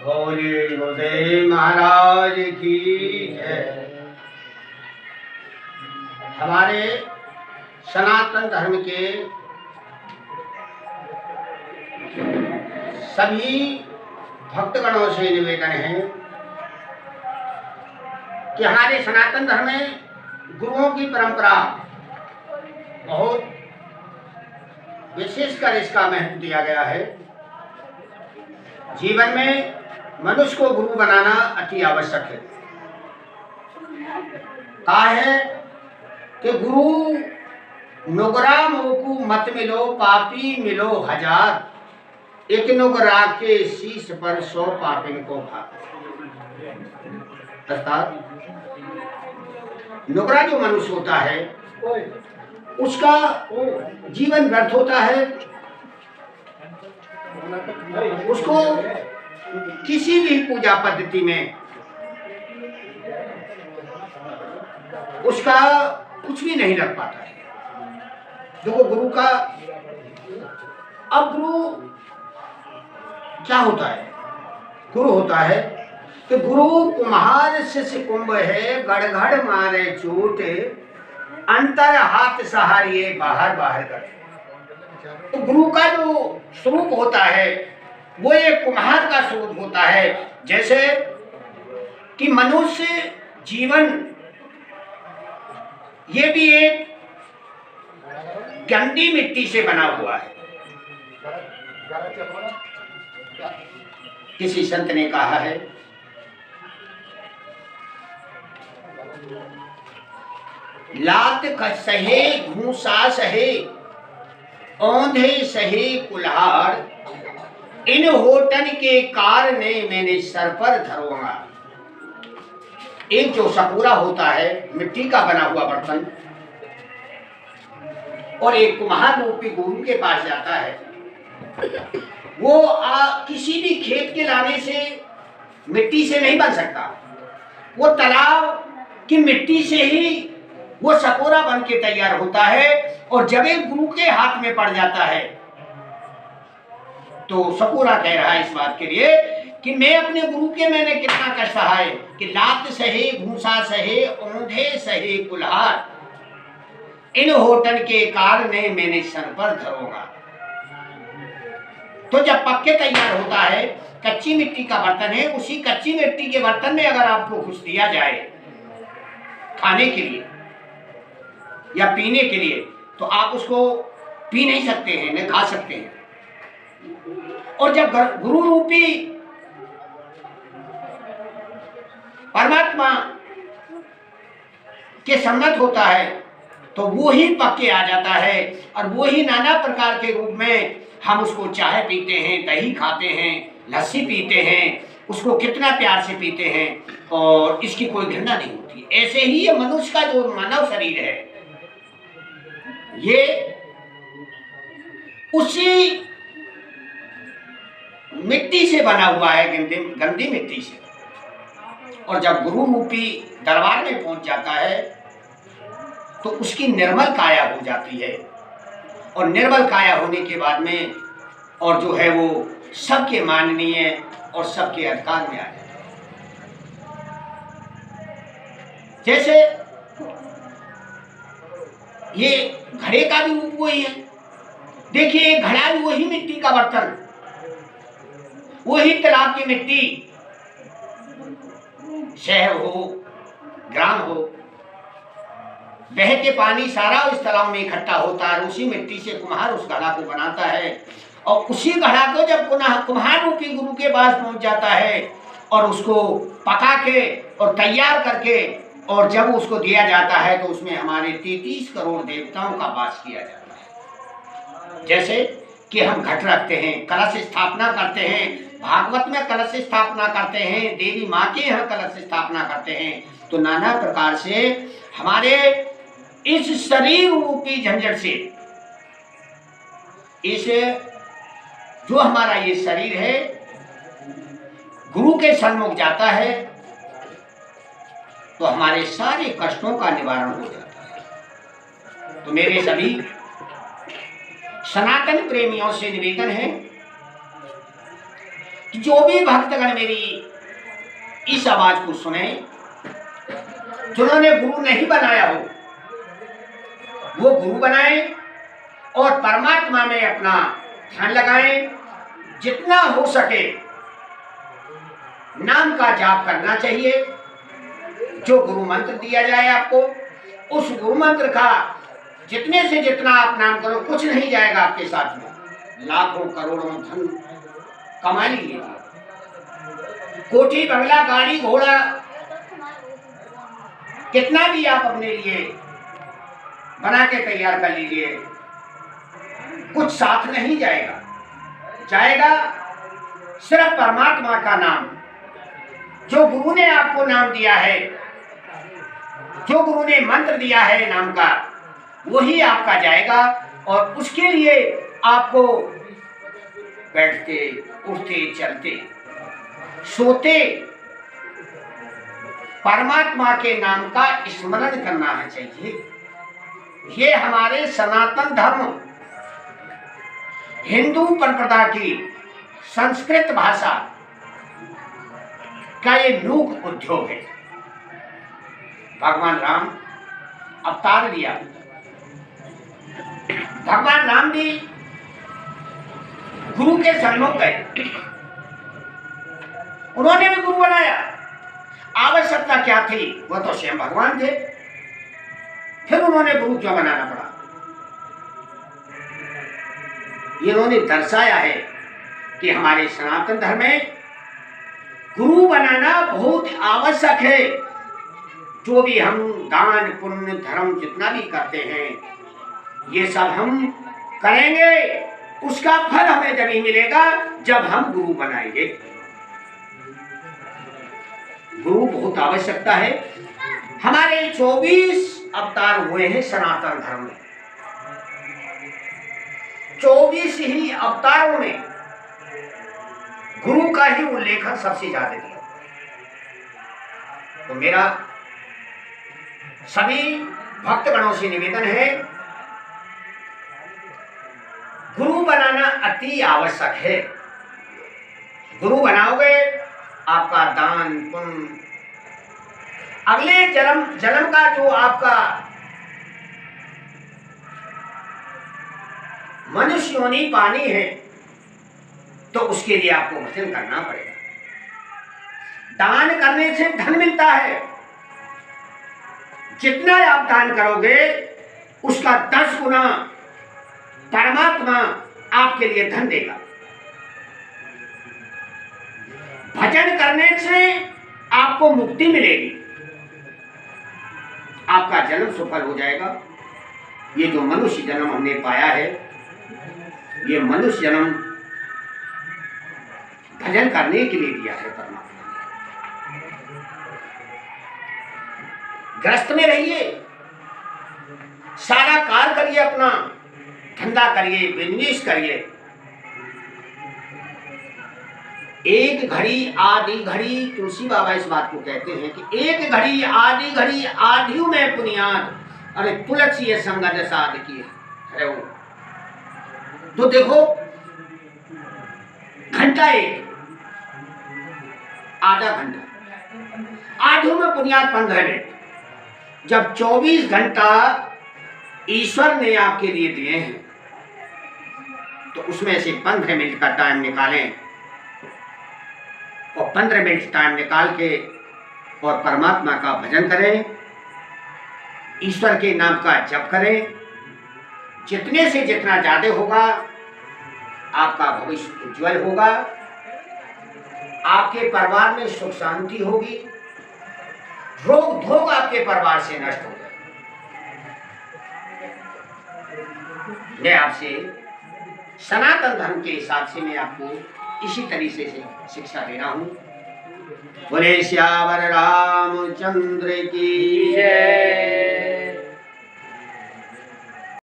भोले गुरुदेव महाराज की जय। हमारे सनातन धर्म के सभी भक्तगणों से निवेदन है कि हमारे सनातन धर्म में गुरुओं की परंपरा बहुत विशेषकर इसका महत्व दिया गया है। जीवन में मनुष्य को गुरु बनाना अति आवश्यक है। कहा है कि गुरु नुगरा मोकू मत मिलो, पापी मिलो हजार, एक नुगरा के शीश पर 100 पापिन को भाग। अर्थात नुगरा जो मनुष्य होता है उसका जीवन व्यर्थ होता है। उसको किसी भी पूजा पद्धति में उसका कुछ भी नहीं लग पाता है। देखो गुरु का, अब गुरु क्या होता है? गुरु होता है कि गुरु कुम्हार शिष्य कुंभ है, गड़गड़ मारे चोट, अंतर हाथ सहारिये बाहर बाहर कर। तो गुरु का जो स्वरूप होता है वो एक कुम्हार का स्वरूप होता है। जैसे कि मनुष्य जीवन ये भी एक गंदी मिट्टी से बना हुआ है। किसी संत ने कहा है लात सहे घूसा सहे, औंधे सहे कुल्हाड़, इन होटन के कार ने मैंने सर पर धरोगा। एक जो सपूरा होता है मिट्टी का बना हुआ बर्तन, और एक कुम्हार रूपी गुरु के पास जाता है। वो किसी भी खेत के लाने से मिट्टी से नहीं बन सकता। वो तालाब की मिट्टी से ही वो सपूरा बन के तैयार होता है। और जब एक गुरु के हाथ में पड़ जाता है तो सपूरा कह रहा है इस बात के लिए कि मैं अपने गुरु के मैंने कितना कष्ट सहा है कि लात सहे घूसा सहे, औंधे सहे कुल्हाड़, इन होटन के कार ने मैंने सर पर धरोगा। तो जब पक्के तैयार होता है, कच्ची मिट्टी का बर्तन है, उसी कच्ची मिट्टी के बर्तन में अगर आपको कुछ दिया जाए खाने के लिए या पीने के लिए, तो आप उसको पी नहीं सकते हैं, न खा सकते हैं। और जब गुरु रूपी परमात्मा के संगत होता है तो वो ही पक्के आ जाता है, और वो ही नाना प्रकार के रूप में हम उसको चाय पीते हैं, दही खाते हैं, लस्सी पीते हैं, उसको कितना प्यार से पीते हैं और इसकी कोई घृणा नहीं होती। ऐसे ही ये मनुष्य का जो मानव शरीर है ये उसी मिट्टी से बना हुआ है, गंदी मिट्टी से। और जब गुरु रूपी दरबार में पहुंच जाता है तो उसकी निर्मल काया हो जाती है। और निर्मल काया होने के बाद में और जो है वो सबके माननीय और सबके अधिकार में आ जाता है। जैसे ये घड़े का भी रूप वही है। देखिए घड़ा भी वही मिट्टी का बर्तन, वही तालाब की मिट्टी, शहर हो ग्राम हो, बह के पानी सारा उस तालाब में इकट्ठा होता है। उसी मिट्टी से कुम्हार उस घड़ा को बनाता है, और उसी घड़ा को जब कुम्हार रूपी गुरु के पास पहुंच जाता है और उसको पका के और तैयार करके और जब उसको दिया जाता है तो उसमें हमारे 33 करोड़ देवताओं का वास किया जाता है। जैसे कि हम घट रखते हैं, कलश स्थापना करते हैं, भागवत में कलश स्थापना करते हैं, देवी माँ के यहाँ कलश स्थापना करते हैं। तो नाना प्रकार से हमारे इस शरीर रूपी झंझट से, इस जो हमारा ये शरीर है गुरु के सन्मुख जाता है तो हमारे सारे कष्टों का निवारण हो जाता है। तो मेरे सभी सनातन प्रेमियों से निवेदन है कि जो भी भक्तगण मेरी इस आवाज को सुने, जिन्होंने गुरु नहीं बनाया हो वो गुरु बनाए और परमात्मा में अपना ध्यान लगाएं। जितना हो सके नाम का जाप करना चाहिए। जो गुरु मंत्र दिया जाए आपको, उस गुरु मंत्र का जितने से जितना आप नाम करो, कुछ नहीं जाएगा आपके साथ में। लाखों करोड़ों धन कमा लीजिए, कोठी बंगला गाड़ी घोड़ा कितना भी आप अपने लिए बना के तैयार कर लीजिए, कुछ साथ नहीं जाएगा। जाएगा सिर्फ परमात्मा का नाम। जो गुरु ने आपको नाम दिया है, जो गुरु ने मंत्र दिया है नाम का, वही आपका जाएगा। और उसके लिए आपको बैठते उठते चलते सोते परमात्मा के नाम का स्मरण करना है चाहिए। ये हमारे सनातन धर्म हिंदू परंपरा की संस्कृत भाषा का ये मूक उद्योग है। भगवान राम अवतार लिया, भगवान राम भी गुरु के सन्मुख गए, उन्होंने भी गुरु बनाया। आवश्यकता क्या थी? वो तो स्वयं भगवान थे, फिर उन्होंने गुरु क्यों बनाना पड़ा? इन्होंने दर्शाया है कि हमारे सनातन धर्म में गुरु बनाना बहुत आवश्यक है। जो भी हम दान पुण्य धर्म जितना भी करते हैं, ये सब हम करेंगे, उसका फल हमें जब ही मिलेगा जब हम गुरु बनाएंगे। गुरु बहुत आवश्यकता है। हमारे 24 अवतार हुए हैं सनातन धर्म में। 24 ही अवतारों में गुरु का ही उल्लेख सबसे ज्यादा दिया। तो मेरा सभी भक्तगणों से निवेदन है, गुरु बनाना अति आवश्यक है। गुरु बनाओगे, आपका दान पुण्य अगले जन्म का जो आपका मनुष्य योनि पानी है, तो उसके लिए आपको भजन करना पड़ेगा। दान करने से धन मिलता है। जितना आप दान करोगे उसका 10 गुना परमात्मा आपके लिए धन देगा। भजन करने से आपको मुक्ति मिलेगी, आपका जन्म सफल हो जाएगा। ये जो मनुष्य जन्म हमने पाया है, ये मनुष्य जन्म भजन करने के लिए दिया है परमात्मा। ग्रस्त में रहिए, सारा कार्य करिए, अपना धंधा करिए, बिजनेस करिए। एक घड़ी आधी घड़ी, तुलसी बाबा इस बात को कहते हैं कि एक घड़ी आधी घड़ी आधियों में पुनियाद, अरे तुलसी ये संगत साध की है वो। तो देखो, घंटा एक, आधा घंटा, आधियों में पुनियाद 15 मिनट। जब 24 घंटा ईश्वर ने आपके लिए दिए हैं, तो उसमें से 15 मिनट का टाइम निकालें और 15 मिनट टाइम निकाल के और परमात्मा का भजन करें, ईश्वर के नाम का जप करें। जितने से जितना ज्यादा होगा, आपका भविष्य उज्जवल होगा, आपके परिवार में सुख शांति होगी, रोग धोग आपके परिवार से नष्ट हो जाए। मैं आपसे सनातन धर्म के हिसाब से मैं आपको इसी तरीके से शिक्षा दे रहा हूँ। बोले श्यावर रामचंद्र की जय।